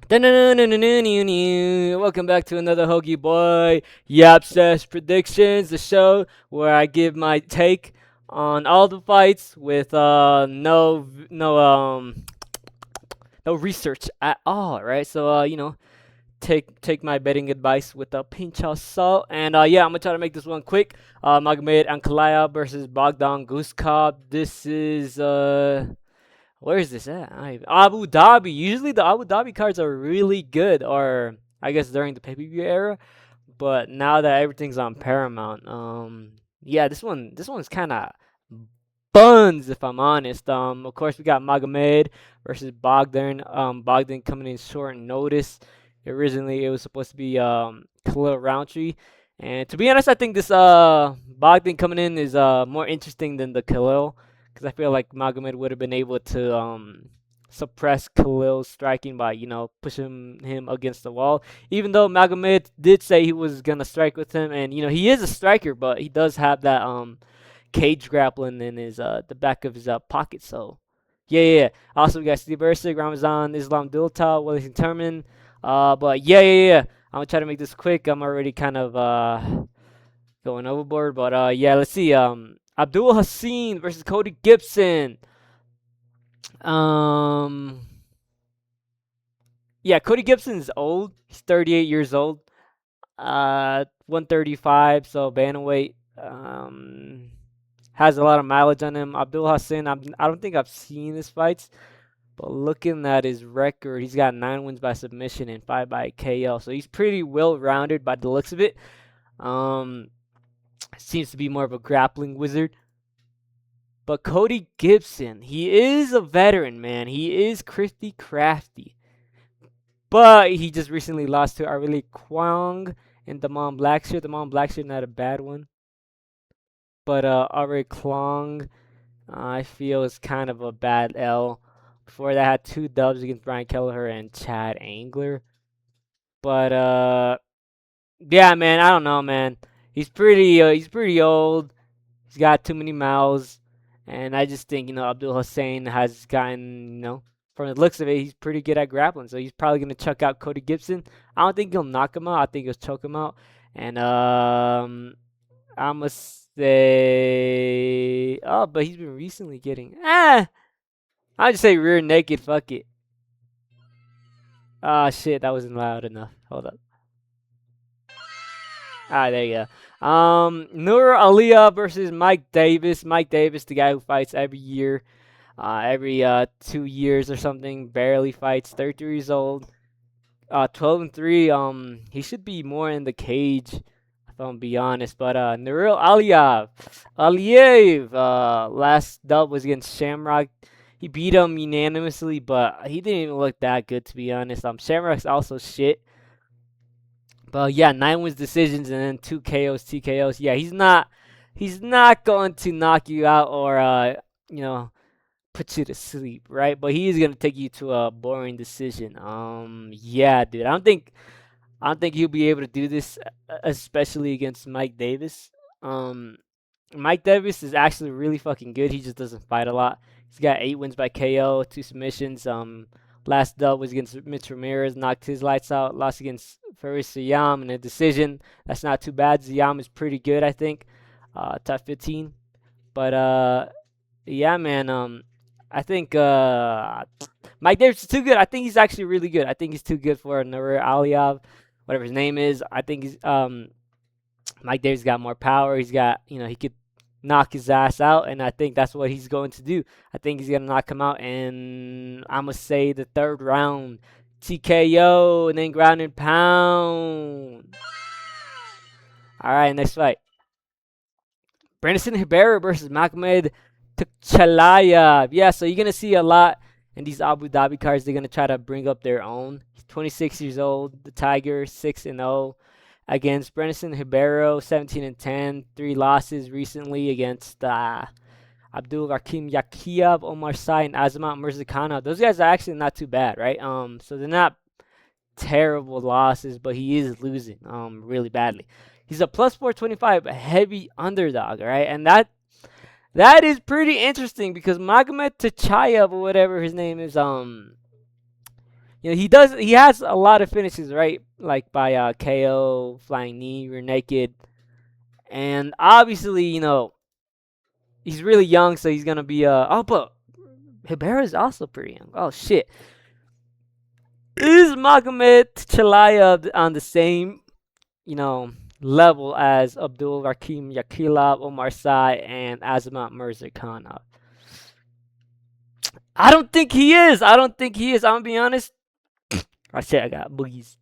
Welcome back to another Hoagie Boy Sesh Predictions, the show where I give my take on all the fights with no research at all, right? So take my betting advice with a pinch of salt. And I'm gonna try to make this one quick. Magomed Ankalaev versus Bogdan Guskov. This is where is this at? Abu Dhabi. Usually the Abu Dhabi cards are really good, or I guess during the pay-per-view era. But now that everything's on Paramount, yeah, this one's kind of buns if I'm honest. Of course we got Magomed versus Bogdan. Bogdan coming in short notice. Originally it was supposed to be Khalil Roundtree, and to be honest, I think this Bogdan coming in is more interesting than the Khalil, because I feel like Magomed would have been able to suppress Khalil's striking by pushing him against the wall. Even though Magomed did say he was gonna strike with him, and he is a striker, but he does have that cage grappling in his the back of his pocket. So yeah. Also we got Steve Erceg, Ramazan Islam Dulta, Wellington Turman. But yeah. I'm gonna try to make this quick. I'm already kind of going overboard, but yeah. Let's see. Abdul Hassan versus Cody Gibson. Um, yeah, Cody Gibson's old. He's 38 years old. 135, so bantamweight. Has a lot of mileage on him. Abdul Hassan, I don't think I've seen his fights, but looking at his record, he's got 9 wins by submission and 5 by KO. So he's pretty well rounded by the looks of it. Seems to be more of a grappling wizard. But Cody Gibson, he is a veteran, man. He is crafty. But he just recently lost to Arili Kwang and Damon Blackshear. Damon Blackshear, not a bad one. But Arili Kwang, I feel, is kind of a bad L. Before that, had 2 dubs against Brian Kelleher and Chad Angler. But yeah, man, I don't know, man. He's pretty old. He's got too many mouths. And I just think, Abdul Hussein has gotten, from the looks of it, he's pretty good at grappling. So he's probably going to chuck out Cody Gibson. I don't think he'll knock him out. I think he'll choke him out. And I'm going to say, oh, but he's been recently getting, I'll just say rear naked. Fuck it. Ah, shit, that wasn't loud enough. Hold up. Ah, there you go. Nur Aliyah versus Mike Davis. Mike Davis, the guy who fights every year, every 2 years or something, barely fights. 33 years old. 12-3. He should be more in the cage, if I'm be honest. But Nurul Aliyev, last dub was against Shamrock. He beat him unanimously, but he didn't even look that good, to be honest. Shamrock's also shit. But yeah, 9 wins decisions and then 2 KOs, TKOs. Yeah, he's not going to knock you out or put you to sleep, right? But he is gonna take you to a boring decision. Yeah, dude. I don't think he'll be able to do this, especially against Mike Davis. Mike Davis is actually really fucking good. He just doesn't fight a lot. He's got 8 wins by KO, 2 submissions. Last dub was against Mitch Ramirez, knocked his lights out. Lost against Faris Ziyam in a decision. That's not too bad. Ziyam is pretty good, I think. Top 15. But yeah, man. I think Mike Davis is too good. I think he's actually really good. I think he's too good for Nur Aliyev, whatever his name is. I think he's Mike Davis got more power. He's got he could knock his ass out, and I think that's what he's going to do. I think he's gonna knock him out, and I'm gonna say the 3rd round TKO, and then ground and pound. All right, next fight. Brandon Ribera versus Magomed Tukchalayev. Yeah, so you're gonna see a lot in these Abu Dhabi cards. They're gonna try to bring up their own. He's 26 years old. The Tiger, 6-0 against Brandon Ribeiro, 17-10. 3 losses recently against Abdul Rakim Yakiev, Omar Sy, and Azamat Murzakanov. Those guys are actually not too bad, right? So they're not terrible losses, but he is losing really badly. He's a plus 425 heavy underdog, right? And that is pretty interesting because Magomed Tachayev or whatever his name is, He has a lot of finishes, right? Like by KO, flying knee, rear naked, and obviously, he's really young, so he's gonna be oh, but Hibera's also pretty young. Oh shit. Is Magomed Chilaev on the same, you know, level as Abdul Rakim Yakilov, Omar Sy, and Azamat Mirzakhanov? I don't think he is. I don't think he is. I'm gonna be honest. I said I got boogies,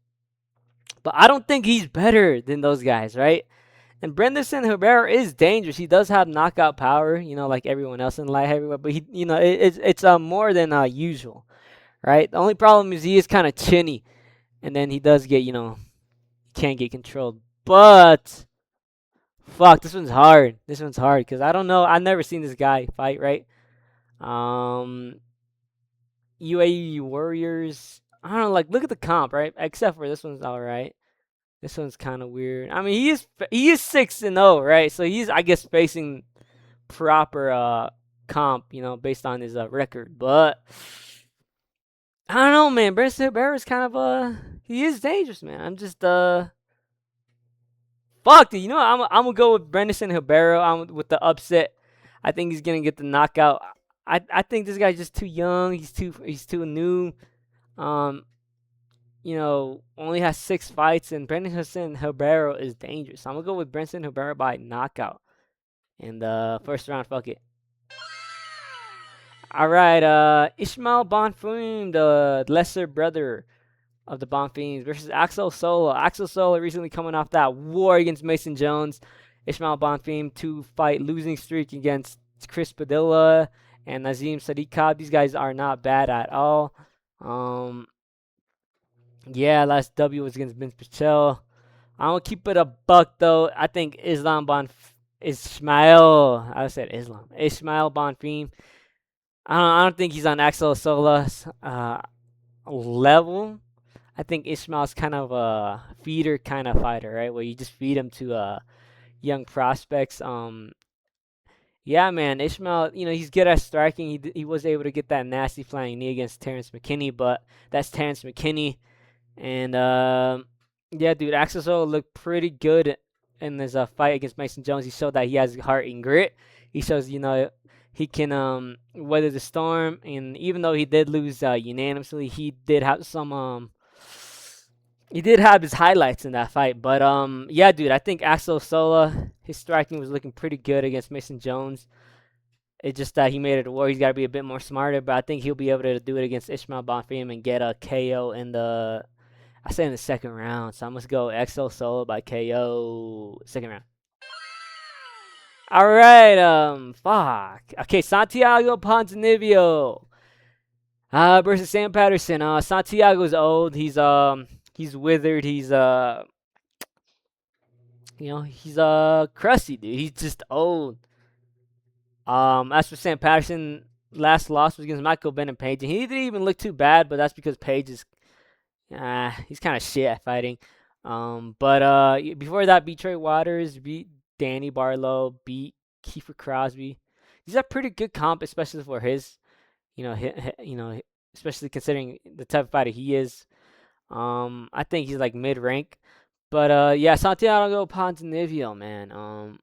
but I don't think he's better than those guys, right? And Brenderson Herrera is dangerous. He does have knockout power, like everyone else in light heavyweight, but it's more than usual, right? The only problem is he is kind of chinny, and then he does get he can't get controlled. But fuck, this one's hard. This one's hard because I don't know. I've never seen this guy fight, right? Um, UAE Warriors. I don't know. Like, look at the comp, right? Except for this one's all right. This one's kind of weird. I mean, he is 6-0, right? So he's, I guess, facing proper comp, based on his record. But I don't know, man. Brendan Barrett's kind of he is dangerous, man. I'm just fuck, dude. I'm gonna go with Brendan Hibero. With the upset. I think he's gonna get the knockout. I think this guy's just too young. He's too new. Um, only has 6 fights, and Brendan Hibero is dangerous. So I'm gonna go with Brendan Hibero by knockout in the first round. Fuck it. All right, Ishmael Bonfim, the lesser brother of the Bonfims, versus Axel Sola. Axel Sola recently coming off that war against Mason Jones. Ishmael Bonfim 2-fight losing streak against Chris Padilla and Nazim Sadiqov. These guys are not bad at all. Yeah, last W was against Vince Pichel. I'm gonna keep it a buck though. I think Ismail. I said Islam. Ismail Bonfim. I don't think he's on Axel Sola's level. I think Ismail's kind of a feeder kind of fighter, right? Where you just feed him to young prospects. Yeah, man, Ishmael, he's good at striking. He was able to get that nasty flying knee against Terrence McKinney, but that's Terrence McKinney. And yeah, dude, Axel Sola looked pretty good in his fight against Mason Jones. He showed that he has heart and grit. He shows, he can weather the storm. And even though he did lose unanimously, he did have some he did have his highlights in that fight. But yeah, dude, I think Axel Sola, his striking was looking pretty good against Mason Jones. It's just that he made it a war. He's got to be a bit more smarter, but I think he'll be able to do it against Ishmael Bonfim and get a KO in the second round. So I must go Axel Sola by KO second round. All right, fuck. Okay, Santiago Ponzinibbio versus Sam Patterson. Santiago's old. He's withered. He's he's crusty, dude. He's just old. As for Sam Patterson, last loss was against Michael Bennett Page, and he didn't even look too bad, but that's because Page is he's kind of shit at fighting. But before that, beat Trey Waters, beat Danny Barlow, beat Kiefer Crosby. He's a pretty good comp, especially for his, especially considering the type of fighter he is. I think he's like mid-rank. But yeah, Santiago Ponzinibbio, man.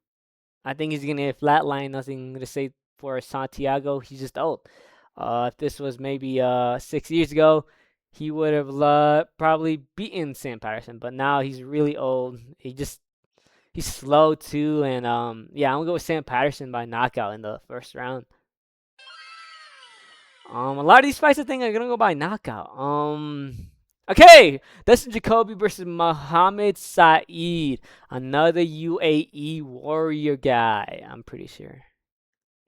I think he's gonna flatline. Nothing to say for Santiago. He's just old. If this was maybe 6 years ago, he would have probably beaten Sam Patterson. But now he's really old. He's slow too. And yeah, I'm gonna go with Sam Patterson by knockout in the first round. A lot of these fights I think are gonna go by knockout. Okay, Dustin Jacoby versus Mohammed Saeed, another UAE Warrior guy. I'm pretty sure.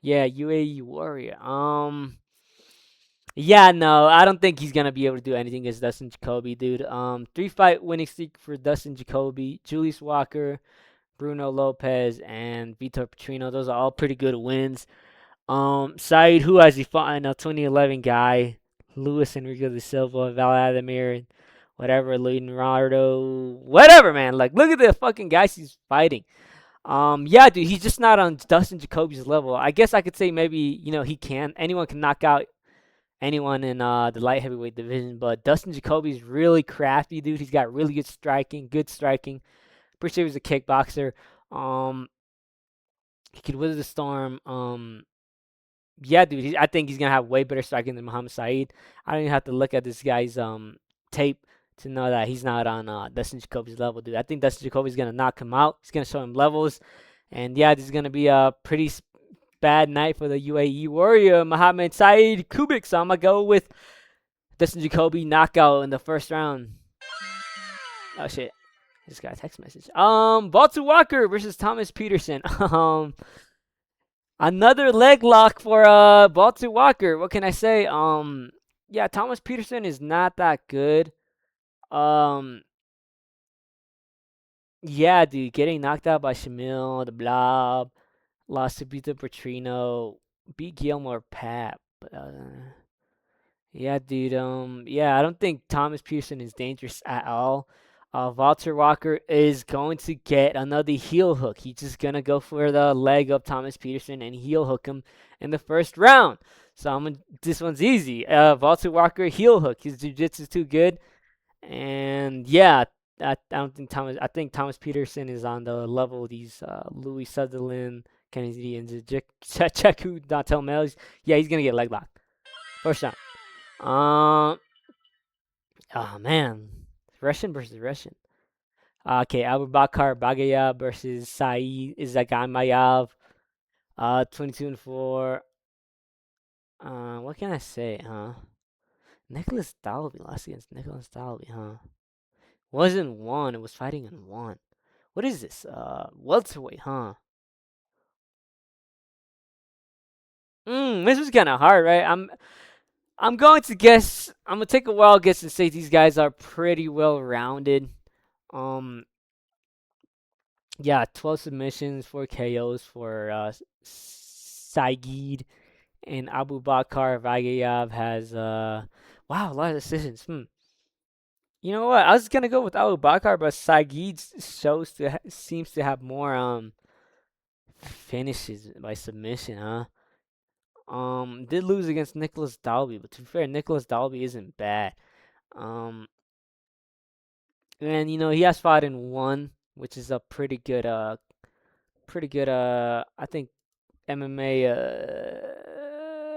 Yeah, UAE Warrior. Yeah, no, I don't think he's gonna be able to do anything against Dustin Jacoby, dude. 3-fight winning streak for Dustin Jacoby. Julius Walker, Bruno Lopez, and Vitor Petrino. Those are all pretty good wins. Saeed, who has he fought in a 2011 guy? Luis Enrique da Silva, Vladimir, whatever, Leonardo, whatever, man. Like, look at the fucking guys he's fighting. Yeah, dude, he's just not on Dustin Jacoby's level. I guess I could say maybe, anyone can knock out anyone in the light heavyweight division. But Dustin Jacoby's really crafty, dude. He's got really good striking, Pretty sure he's a kickboxer. Um, he could weather the storm. Yeah, dude. I think he's gonna have way better striking than Muhammad Saeed. I don't even have to look at this guy's tape to know that he's not on Dustin Jacoby's level, dude. I think Dustin Jacoby's gonna knock him out. He's gonna show him levels, and yeah, this is gonna be a pretty bad night for the UAE Warrior, Muhammad Saeed Kubik. So I'm gonna go with Dustin Jacoby knockout in the first round. Oh shit. Just got a text message. Walter Walker versus Thomas Peterson. Another leg lock for Walter Walker. What can I say? Yeah, Thomas Peterson is not that good. Um, yeah, dude, getting knocked out by Shamil, the Blob, lost to Peter Petrino, beat Gilmore Pap. Yeah, dude. Yeah, I don't think Thomas Pearson is dangerous at all. Walter Walker is going to get another heel hook. He's just gonna go for the leg of Thomas Peterson and heel hook him in the first round. So this one's easy. Walter Walker heel hook. His jiu-jitsu is too good, and yeah, I don't think Thomas. I think Thomas Peterson is on the level of these Louis Sutherland, Kennedy, and Cheku Dontel Mel's. Yeah, he's gonna get leg lock first round. Oh man, Russian versus Russian. Okay, Abubakar Bagayev versus Saeed Izagamayev. 22-4. What can I say, huh? Nicholas Dalby lost against Nicholas Dalby, huh? Wasn't one. It was fighting in one. What is this? Welterweight, huh? This was kind of hard, right? I'm going to guess. I'm gonna take a wild guess and say these guys are pretty well rounded. Um, yeah, 12 submissions, 4 KOs for Saeed, and Abubakar Bagayev has wow, a lot of decisions. You know what? I was gonna go with Abubakar, but Saeed seems to have more finishes by submission, huh? Did lose against Nicholas Dalby, but to be fair, Nicholas Dalby isn't bad. Um, and he has fought in one, which is a pretty good I think MMA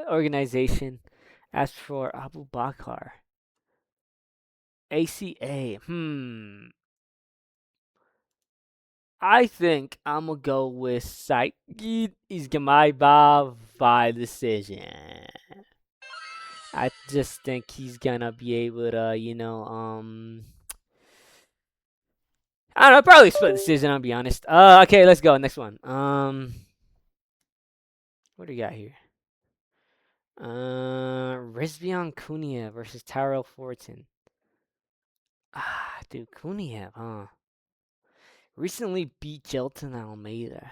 organization. As for Abu Bakar, ACA, I think I'm gonna go with Saeed Ismailov by decision. I just think he's gonna be able to, I don't know, probably split decision. I'll be honest. Okay, let's go. Next one. What do you got here? Rizvian Kunia versus Tyrell Fortin. Dude, Kuniev, huh? Recently beat Jelton Almeida.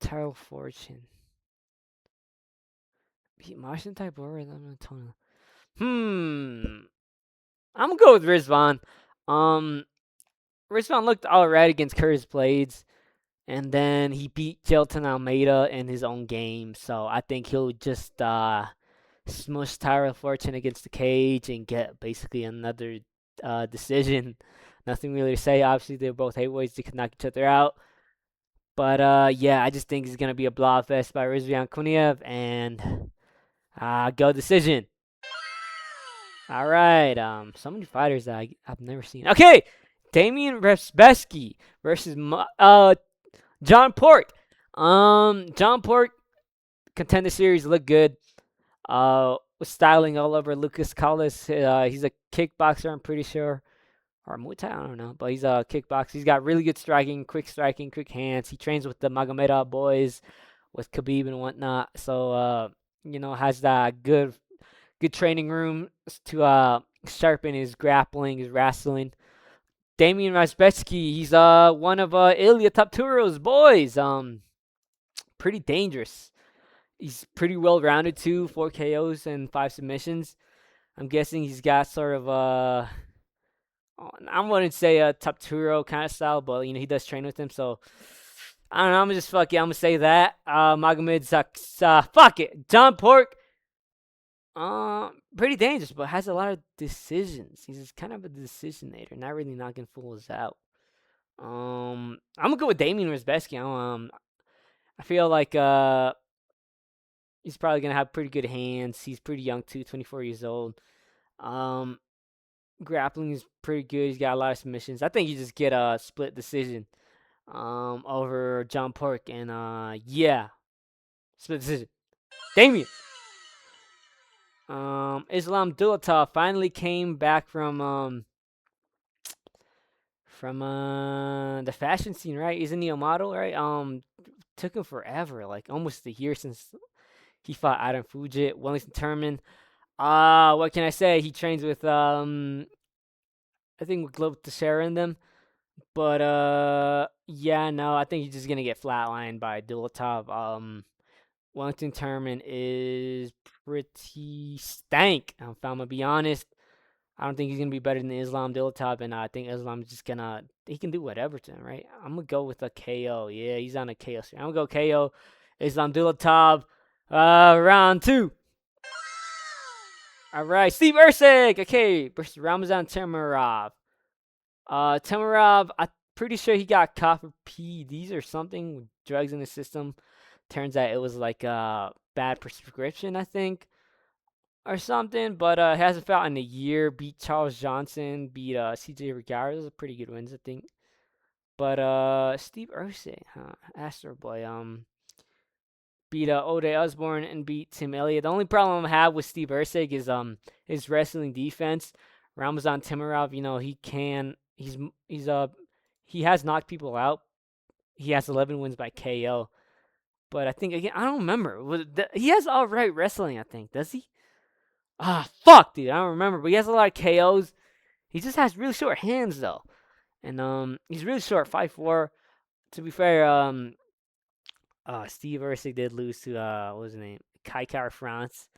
Tyrell Fortin. Beat Martian Tybura. I'm gonna go with Rizvan. Rizvan looked alright against Curtis Blades, and then he beat Jelton Almeida in his own game. So I think he'll just smush Tyrell Fortune against the cage and get basically another decision. Nothing really to say. Obviously, they're both heavyweights. They could knock each other out. But yeah, I just think it's gonna be a blowfest by Rizvian Kuniev and go decision. All right. So many fighters that I've never seen. Okay, Damian Rebsky versus John Pork. John Pork, contender series looked good. Was styling all over Lucas Collis. He's a kickboxer, I'm pretty sure, or Muay Thai, I don't know, but he's a kickboxer. He's got really good striking, quick hands. He trains with the Magomedov boys, with Khabib and whatnot. So has that good training room to sharpen his grappling, his wrestling. Damian Rebsky, he's one of Ilya Tapturo's boys. Pretty dangerous. He's pretty well rounded too, 4 KOs and 5 submissions. I'm guessing he's got sort of I wouldn't say a Tapturo kind of style, but he does train with him, so I don't know. I'm gonna just fuck it. I'm gonna say that. Magomed fuck it. John Pork Pretty dangerous, but has a lot of decisions. He's kind of a decisionator, not really knocking fools out. I'm gonna go with Damian Rizbeski. I feel like he's probably gonna have pretty good hands. He's pretty young too, 24 years old. Um, Grappling is pretty good. He's got a lot of submissions. I think you just get a split decision. Over John Park, and yeah, split decision. Damian. Islam Dulatov finally came back from the fashion scene, right? Isn't he a model, right? Took him forever, like almost a year since he fought Adam Fujit, Wellington Turman. What can I say? He trains with I think with Globe Teixeira in them. But yeah, no, I think he's just gonna get flatlined by Dulatov. Wellington Turman is pretty stank. If I'm gonna be honest, I don't think he's gonna be better than Islam Dulatov, and I think Islam's just gonna he can do whatever to him, right? I'm gonna go with a KO. Yeah, he's on a KO streak. I'm gonna go KO. Islam Dulatov. Round 2. All right, Steve Erceg, okay, versus Ramazan Temirov. Temirov, I'm pretty sure he got caught for PEDs or something, with drugs in the system. Turns out it was like a bad prescription, I think, or something. But hasn't fought in a year. Beat Charles Johnson. Beat CJ Vergara. Those are pretty good wins, I think. But Steve Erceg, Astro Boy, beat Ode Osborne and beat Tim Elliott. The only problem I have with Steve Erceg is his wrestling defense. Ramazan Temirov, he has knocked people out. He has 11 wins by KO. But I think again, I don't remember. He has all right wrestling, I think. Does he? Fuck, dude, I don't remember. But he has a lot of KOs. He just has really short hands though, and he's really short, 5'4". To be fair, Steve Erceg did lose to what was his name? Kai Kara France.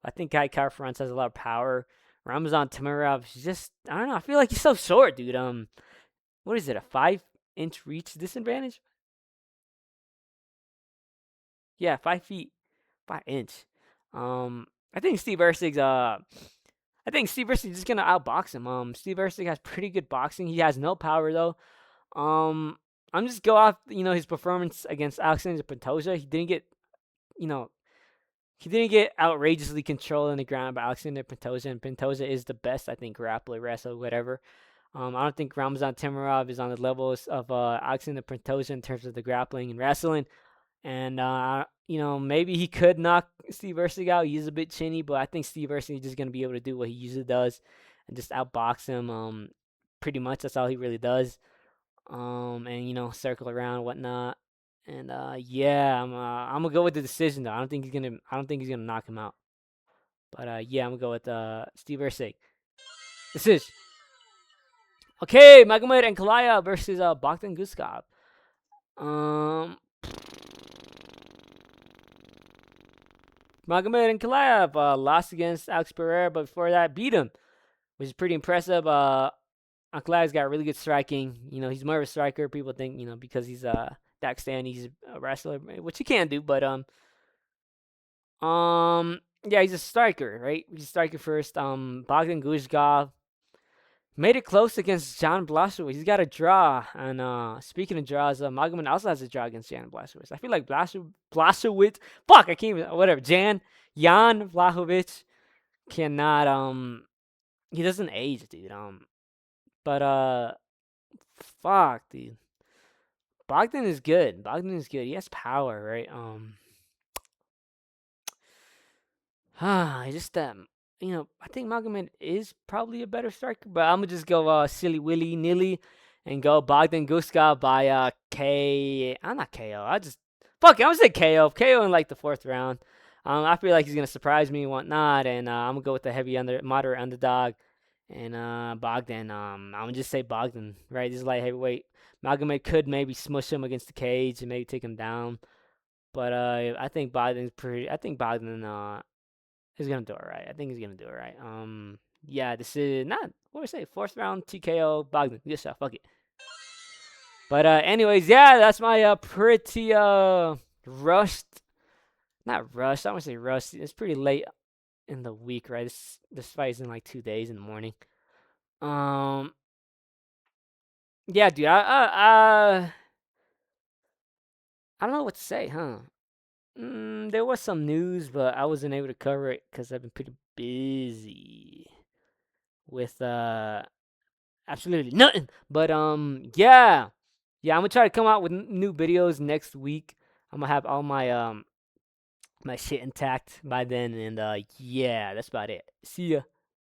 I think Kai Kara France has a lot of power. Ramazan Temirov is just, I don't know. I feel like he's so short, dude. What is it? A 5-inch reach disadvantage? Yeah, 5 feet, 5 inch. I think Steve Erceg's just gonna outbox him. Steve Erceg has pretty good boxing. He has no power though. Um, I'm just go off his performance against Alexander Pantoja. You know, he didn't get outrageously controlled in the ground by Alexander Pantoja, and Pantoja is the best, I think, grappler, wrestler, whatever. I don't think Ramazan Temirov is on the levels of Alexander Pantoja in terms of the grappling and wrestling. And maybe he could knock Steve Erceg out. He's a bit chinny, but I think Steve Erceg is just gonna be able to do what he usually does and just outbox him. Pretty much that's all he really does. And circle around and whatnot. And yeah, I'm gonna go with the decision though. I don't think he's gonna knock him out. But yeah, I'm gonna go with Steve Erceg. Decision. Okay, Magomed Ankalaev versus Bogdan Guskov. Um, Magomed Ankalaev lost against Alex Pereira, but before that beat him, which is pretty impressive. Ankalaev's got really good striking. He's more of a striker. People think, because he's Dagestan, he's a wrestler, which he can do. But yeah, he's a striker, right? He's a striker first. Bogdan Guskov made it close against Jan Blachowicz. He's got a draw. And speaking of draws, Magomed also has a draw against Jan Blachowicz. I feel like Blachowicz. Fuck, I can't even. Whatever. Jan Blachowicz cannot. He doesn't age, dude. But fuck, dude. Bogdan is good. He has power, right? Just I think Magomed is probably a better striker, but I'm gonna just go silly willy nilly and go Bogdan Guskov by I'm not KO. I'm gonna say KO. KO in like the 4th round. I feel like he's gonna surprise me and whatnot, and I'm gonna go with the moderate underdog. And Bogdan, I'm gonna just say Bogdan, right? This is light heavyweight. Magomed could maybe smush him against the cage and maybe take him down, but I think Bogdan is gonna do it right. I think he's gonna do it right. Yeah, this is not what do I say, 4th round TKO Bogdan. Yes, fuck it. But anyways, yeah, that's my pretty rushed, not rushed. I don't want to say rushed. It's pretty late in the week, right? This fight is in like 2 days in the morning. Um, yeah, dude, I don't know what to say, huh? There was some news, but I wasn't able to cover it because I've been pretty busy with absolutely nothing. But yeah, I'm gonna try to come out with new videos next week. I'm gonna have all my shit intact by then, and yeah, that's about it. See ya.